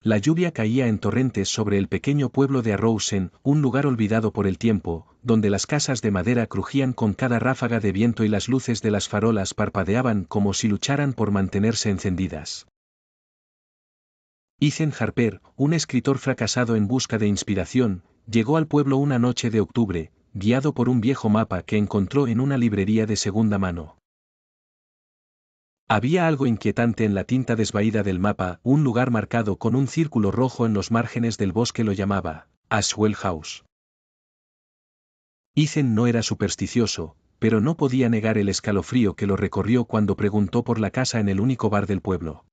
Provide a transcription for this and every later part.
La lluvia caía en torrentes sobre el pequeño pueblo de Arrousen, un lugar olvidado por el tiempo, donde las casas de madera crujían con cada ráfaga de viento y las luces de las farolas parpadeaban como si lucharan por mantenerse encendidas. Ethan Harper, un escritor fracasado en busca de inspiración, llegó al pueblo una noche de octubre, guiado por un viejo mapa que encontró en una librería de segunda mano. Había algo inquietante en la tinta desvaída del mapa, un lugar marcado con un círculo rojo en los márgenes del bosque lo llamaba Ashwell House. Ethan no era supersticioso, pero no podía negar el escalofrío que lo recorrió cuando preguntó por la casa en el único bar del pueblo.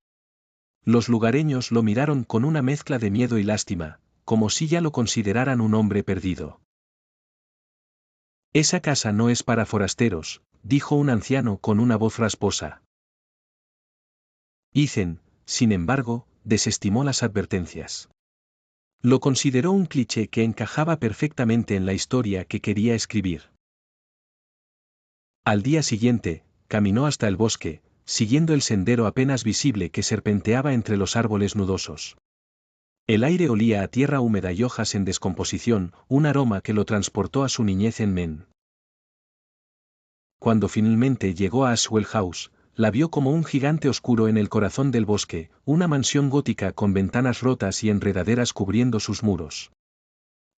Los lugareños lo miraron con una mezcla de miedo y lástima, como si ya lo consideraran un hombre perdido. Esa casa no es para forasteros, dijo un anciano con una voz rasposa. Ethan, sin embargo, desestimó las advertencias. Lo consideró un cliché que encajaba perfectamente en la historia que quería escribir. Al día siguiente, caminó hasta el bosque, siguiendo el sendero apenas visible que serpenteaba entre los árboles nudosos. El aire olía a tierra húmeda y hojas en descomposición, un aroma que lo transportó a su niñez en Maine. Cuando finalmente llegó a Ashwell House, la vio como un gigante oscuro en el corazón del bosque, una mansión gótica con ventanas rotas y enredaderas cubriendo sus muros.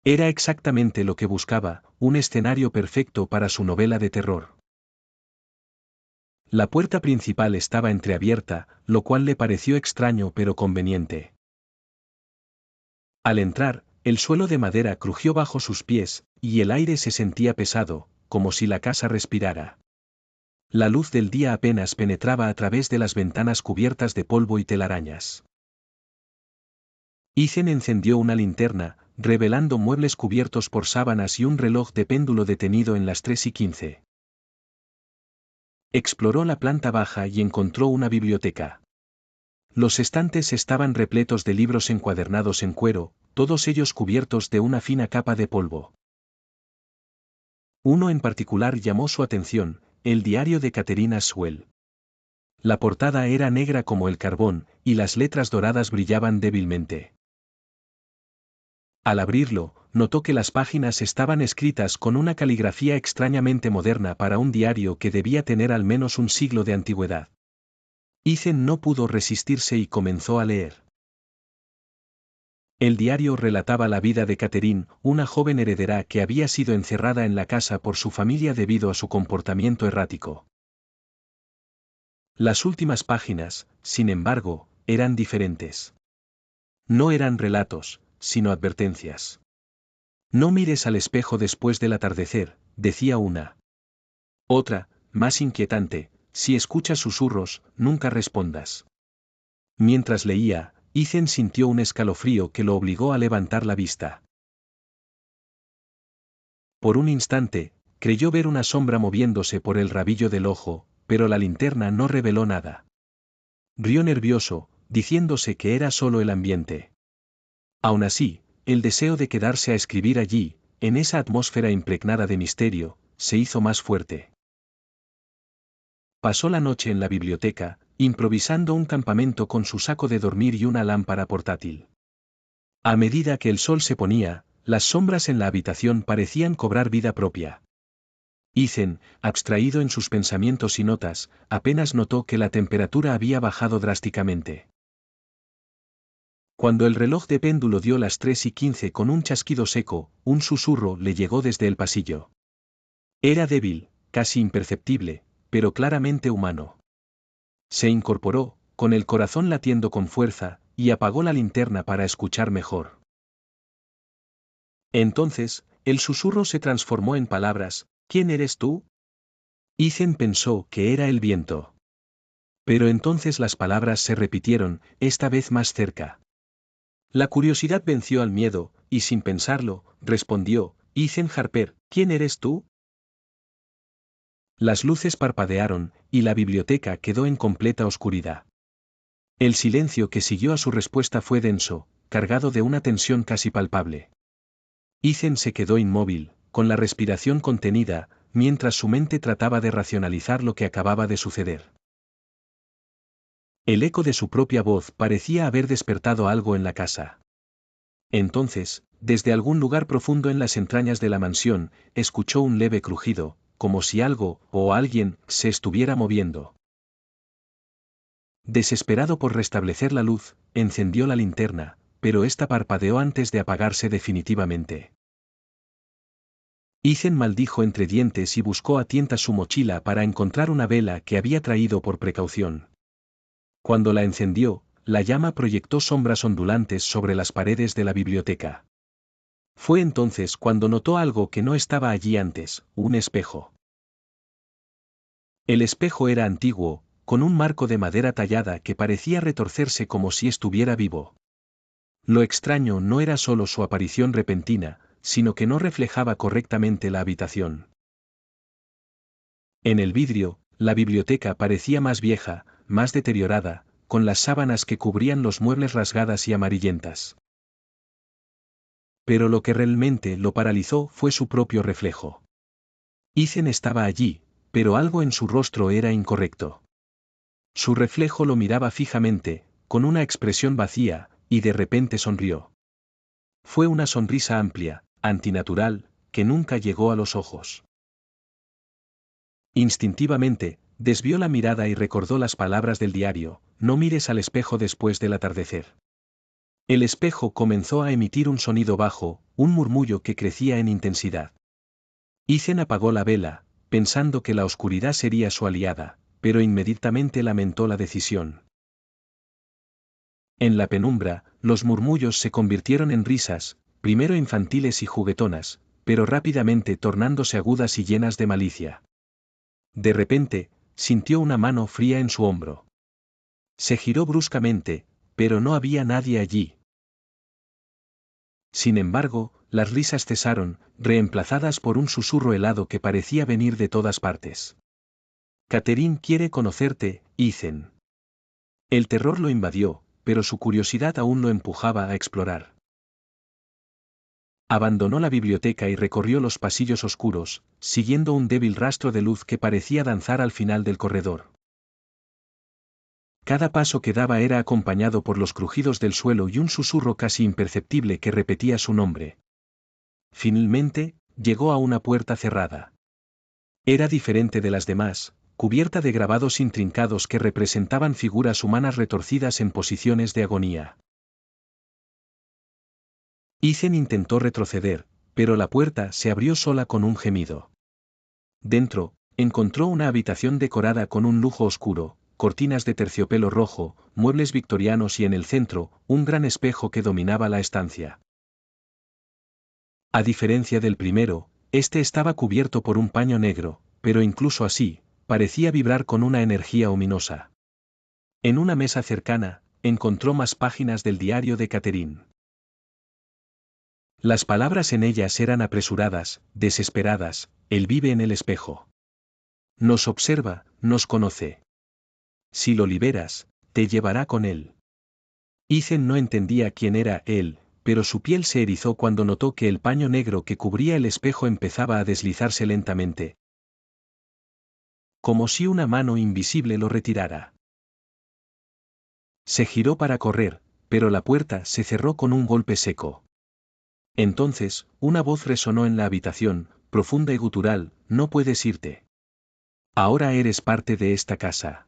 Era exactamente lo que buscaba, un escenario perfecto para su novela de terror. La puerta principal estaba entreabierta, lo cual le pareció extraño pero conveniente. Al entrar, el suelo de madera crujió bajo sus pies, y el aire se sentía pesado, como si la casa respirara. La luz del día apenas penetraba a través de las ventanas cubiertas de polvo y telarañas. Ethan encendió una linterna, revelando muebles cubiertos por sábanas y un reloj de péndulo detenido en las 3:15. Exploró la planta baja y encontró una biblioteca. Los estantes estaban repletos de libros encuadernados en cuero, todos ellos cubiertos de una fina capa de polvo. Uno en particular llamó su atención, el diario de Catherine Ashwell. La portada era negra como el carbón, y las letras doradas brillaban débilmente. Al abrirlo, notó que las páginas estaban escritas con una caligrafía extrañamente moderna para un diario que debía tener al menos un siglo de antigüedad. Ethan no pudo resistirse y comenzó a leer. El diario relataba la vida de Catherine, una joven heredera que había sido encerrada en la casa por su familia debido a su comportamiento errático. Las últimas páginas, sin embargo, eran diferentes. No eran relatos, sino advertencias. No mires al espejo después del atardecer, decía una. Otra, más inquietante, si escuchas susurros, nunca respondas. Mientras leía, Ethan sintió un escalofrío que lo obligó a levantar la vista. Por un instante, creyó ver una sombra moviéndose por el rabillo del ojo, pero la linterna no reveló nada. Rió nervioso, diciéndose que era solo el ambiente. Aún así, el deseo de quedarse a escribir allí, en esa atmósfera impregnada de misterio, se hizo más fuerte. Pasó la noche en la biblioteca, improvisando un campamento con su saco de dormir y una lámpara portátil. A medida que el sol se ponía, las sombras en la habitación parecían cobrar vida propia. Ethan, abstraído en sus pensamientos y notas, apenas notó que la temperatura había bajado drásticamente. Cuando el reloj de péndulo dio las 3:15 con un chasquido seco, un susurro le llegó desde el pasillo. Era débil, casi imperceptible, pero claramente humano. Se incorporó, con el corazón latiendo con fuerza, y apagó la linterna para escuchar mejor. Entonces, el susurro se transformó en palabras: ¿Quién eres tú? Ethan pensó que era el viento. Pero entonces las palabras se repitieron, esta vez más cerca. La curiosidad venció al miedo, y sin pensarlo, respondió: Ethan Harper, ¿quién eres tú? Las luces parpadearon, y la biblioteca quedó en completa oscuridad. El silencio que siguió a su respuesta fue denso, cargado de una tensión casi palpable. Ethan se quedó inmóvil, con la respiración contenida, mientras su mente trataba de racionalizar lo que acababa de suceder. El eco de su propia voz parecía haber despertado algo en la casa. Entonces, desde algún lugar profundo en las entrañas de la mansión, escuchó un leve crujido, como si algo, o alguien, se estuviera moviendo. Desesperado por restablecer la luz, encendió la linterna, pero ésta parpadeó antes de apagarse definitivamente. Ethan maldijo entre dientes y buscó a tientas su mochila para encontrar una vela que había traído por precaución. Cuando la encendió, la llama proyectó sombras ondulantes sobre las paredes de la biblioteca. Fue entonces cuando notó algo que no estaba allí antes, un espejo. El espejo era antiguo, con un marco de madera tallada que parecía retorcerse como si estuviera vivo. Lo extraño no era solo su aparición repentina, sino que no reflejaba correctamente la habitación. En el vidrio, la biblioteca parecía más vieja, más deteriorada, con las sábanas que cubrían los muebles rasgadas y amarillentas. Pero lo que realmente lo paralizó fue su propio reflejo. Ethan estaba allí, pero algo en su rostro era incorrecto. Su reflejo lo miraba fijamente, con una expresión vacía, y de repente sonrió. Fue una sonrisa amplia, antinatural, que nunca llegó a los ojos. Instintivamente, desvió la mirada y recordó las palabras del diario: no mires al espejo después del atardecer. El espejo comenzó a emitir un sonido bajo, un murmullo que crecía en intensidad. Ethan apagó la vela, pensando que la oscuridad sería su aliada, pero inmediatamente lamentó la decisión. En la penumbra, los murmullos se convirtieron en risas, primero infantiles y juguetonas, pero rápidamente tornándose agudas y llenas de malicia. De repente, sintió una mano fría en su hombro. Se giró bruscamente, pero no había nadie allí. Sin embargo, las risas cesaron, reemplazadas por un susurro helado que parecía venir de todas partes. Catherine quiere conocerte, Ethan. El terror lo invadió, pero su curiosidad aún lo empujaba a explorar. Abandonó la biblioteca y recorrió los pasillos oscuros, siguiendo un débil rastro de luz que parecía danzar al final del corredor. Cada paso que daba era acompañado por los crujidos del suelo y un susurro casi imperceptible que repetía su nombre. Finalmente, llegó a una puerta cerrada. Era diferente de las demás, cubierta de grabados intrincados que representaban figuras humanas retorcidas en posiciones de agonía. Ethan intentó retroceder, pero la puerta se abrió sola con un gemido. Dentro, encontró una habitación decorada con un lujo oscuro, cortinas de terciopelo rojo, muebles victorianos y en el centro, un gran espejo que dominaba la estancia. A diferencia del primero, este estaba cubierto por un paño negro, pero incluso así, parecía vibrar con una energía ominosa. En una mesa cercana, encontró más páginas del diario de Catherine. Las palabras en ellas eran apresuradas, desesperadas: él vive en el espejo. Nos observa, nos conoce. Si lo liberas, te llevará con él. Ethan no entendía quién era él, pero su piel se erizó cuando notó que el paño negro que cubría el espejo empezaba a deslizarse lentamente, como si una mano invisible lo retirara. Se giró para correr, pero la puerta se cerró con un golpe seco. Entonces, una voz resonó en la habitación, profunda y gutural: no puedes irte. Ahora eres parte de esta casa.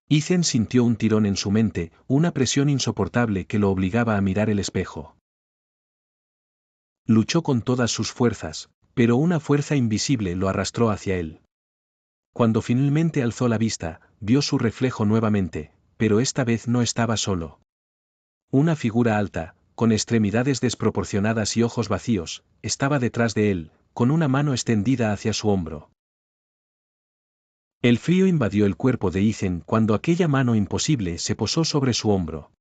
Ethan sintió un tirón en su mente, una presión insoportable que lo obligaba a mirar el espejo. Luchó con todas sus fuerzas, pero una fuerza invisible lo arrastró hacia él. Cuando finalmente alzó la vista, vio su reflejo nuevamente, pero esta vez no estaba solo. Una figura alta, con extremidades desproporcionadas y ojos vacíos, estaba detrás de él, con una mano extendida hacia su hombro. El frío invadió el cuerpo de Ethan cuando aquella mano imposible se posó sobre su hombro.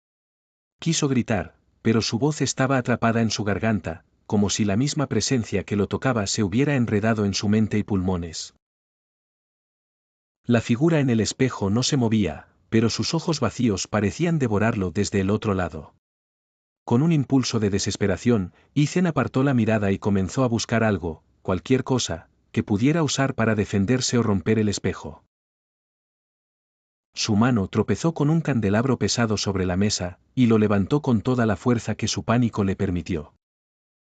Quiso gritar, pero su voz estaba atrapada en su garganta, como si la misma presencia que lo tocaba se hubiera enredado en su mente y pulmones. La figura en el espejo no se movía, pero sus ojos vacíos parecían devorarlo desde el otro lado. Con un impulso de desesperación, Ethan apartó la mirada y comenzó a buscar algo, cualquier cosa, que pudiera usar para defenderse o romper el espejo. Su mano tropezó con un candelabro pesado sobre la mesa, y lo levantó con toda la fuerza que su pánico le permitió.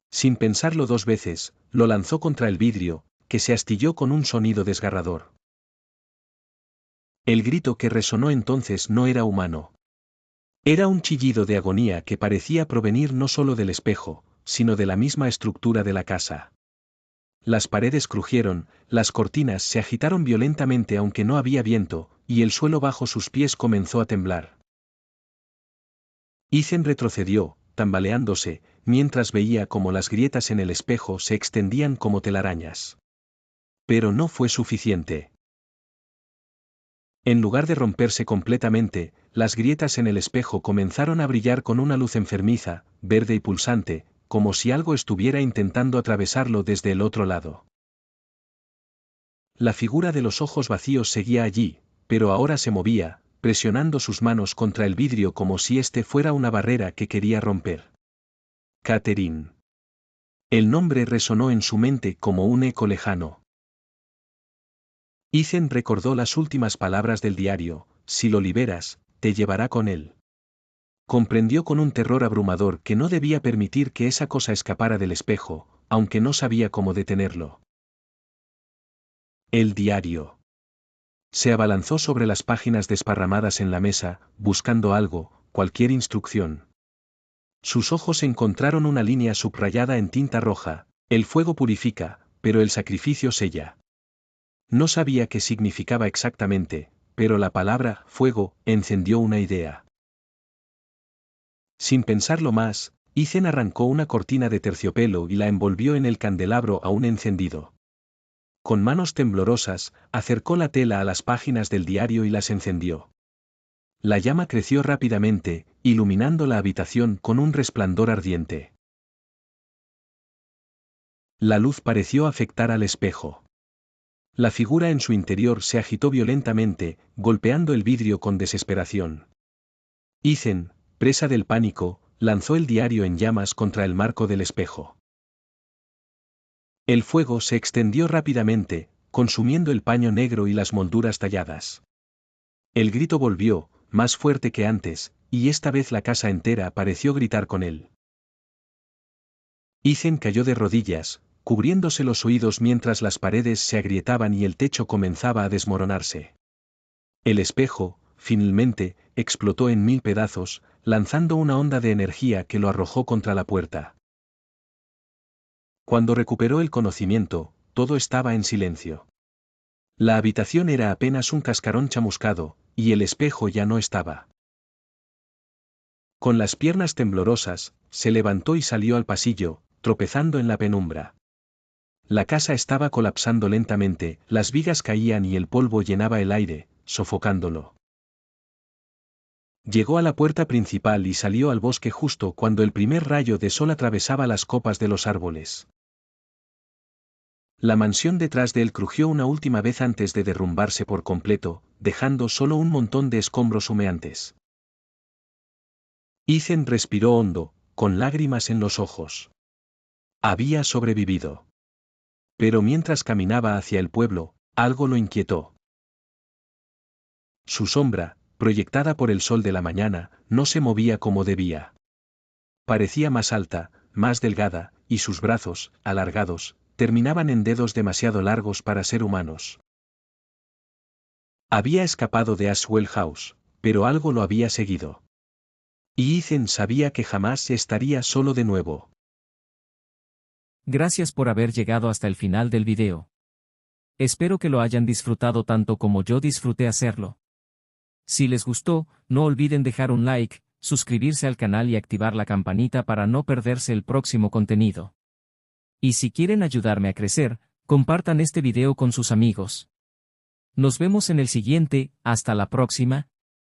Sin pensarlo dos veces, lo lanzó contra el vidrio, que se astilló con un sonido desgarrador. El grito que resonó entonces no era humano. Era un chillido de agonía que parecía provenir no solo del espejo, sino de la misma estructura de la casa. Las paredes crujieron, las cortinas se agitaron violentamente aunque no había viento, y el suelo bajo sus pies comenzó a temblar. Ethan retrocedió, tambaleándose, mientras veía cómo las grietas en el espejo se extendían como telarañas. Pero no fue suficiente. En lugar de romperse completamente, las grietas en el espejo comenzaron a brillar con una luz enfermiza, verde y pulsante, como si algo estuviera intentando atravesarlo desde el otro lado. La figura de los ojos vacíos seguía allí, pero ahora se movía, presionando sus manos contra el vidrio como si este fuera una barrera que quería romper. Catherine. El nombre resonó en su mente como un eco lejano. Ethan recordó las últimas palabras del diario: si lo liberas, te llevará con él. Comprendió con un terror abrumador que no debía permitir que esa cosa escapara del espejo, aunque no sabía cómo detenerlo. El diario. Se abalanzó sobre las páginas desparramadas en la mesa, buscando algo, cualquier instrucción. Sus ojos encontraron una línea subrayada en tinta roja: el fuego purifica, pero el sacrificio sella. No sabía qué significaba exactamente, pero la palabra fuego encendió una idea. Sin pensarlo más, Ethan arrancó una cortina de terciopelo y la envolvió en el candelabro aún encendido. Con manos temblorosas, acercó la tela a las páginas del diario y las encendió. La llama creció rápidamente, iluminando la habitación con un resplandor ardiente. La luz pareció afectar al espejo. La figura en su interior se agitó violentamente, golpeando el vidrio con desesperación. Ethan, presa del pánico, lanzó el diario en llamas contra el marco del espejo. El fuego se extendió rápidamente, consumiendo el paño negro y las molduras talladas. El grito volvió, más fuerte que antes, y esta vez la casa entera pareció gritar con él. Ethan cayó de rodillas, cubriéndose los oídos mientras las paredes se agrietaban y el techo comenzaba a desmoronarse. El espejo, finalmente, explotó en 1000 pedazos, lanzando una onda de energía que lo arrojó contra la puerta. Cuando recuperó el conocimiento, todo estaba en silencio. La habitación era apenas un cascarón chamuscado, y el espejo ya no estaba. Con las piernas temblorosas, se levantó y salió al pasillo, tropezando en la penumbra. La casa estaba colapsando lentamente, las vigas caían y el polvo llenaba el aire, sofocándolo. Llegó a la puerta principal y salió al bosque justo cuando el primer rayo de sol atravesaba las copas de los árboles. La mansión detrás de él crujió una última vez antes de derrumbarse por completo, dejando solo un montón de escombros humeantes. Ethan respiró hondo, con lágrimas en los ojos. Había sobrevivido. Pero mientras caminaba hacia el pueblo, algo lo inquietó. Su sombra, proyectada por el sol de la mañana, no se movía como debía. Parecía más alta, más delgada, y sus brazos, alargados, terminaban en dedos demasiado largos para ser humanos. Había escapado de Aswell House, pero algo lo había seguido. Y Ethan sabía que jamás estaría solo de nuevo. Gracias por haber llegado hasta el final del video. Espero que lo hayan disfrutado tanto como yo disfruté hacerlo. Si les gustó, no olviden dejar un like, suscribirse al canal y activar la campanita para no perderse el próximo contenido. Y si quieren ayudarme a crecer, compartan este video con sus amigos. Nos vemos en el siguiente, hasta la próxima.